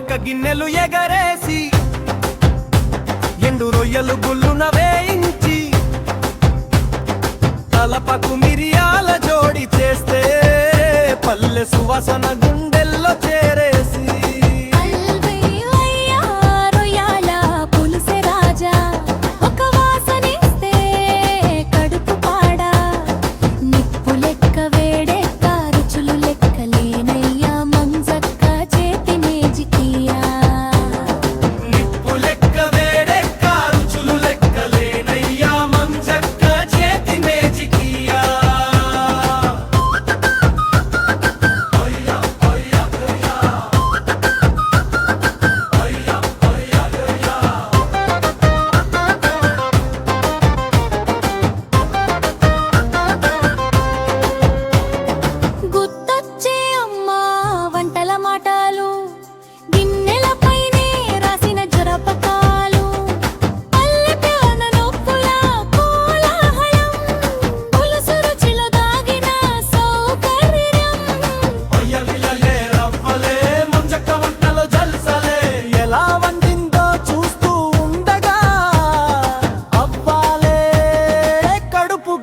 మంజక్క గిన్నెలు ఎగరేసి ఎండు రొయ్యలు గుల్లున వేయించి తలపకు మిరియాల జోడి చేస్తే పల్లె సువాసన గుండెల్లో చేరేసి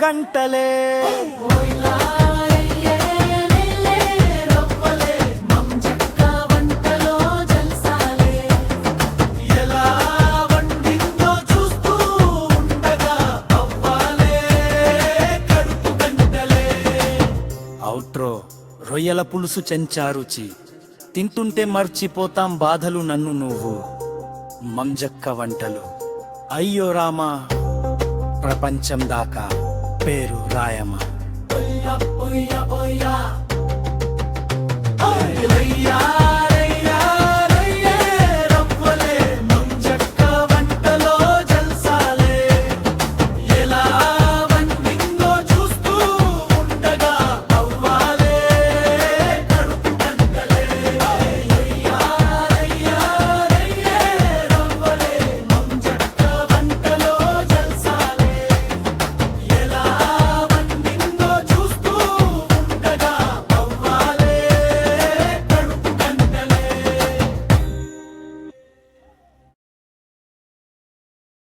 గంటలే అవుట్రో రొయ్యల పులుసు చెంచారుచి తింటుంటే మర్చిపోతాం బాధలు నన్ను నువ్వు మంజక్క వంటలు అయ్యో రామా ప్రపంచం దాకా పేరు రాయమా ఓయ్యా ఓయ్యా ఓయ్యా ఓయ్యా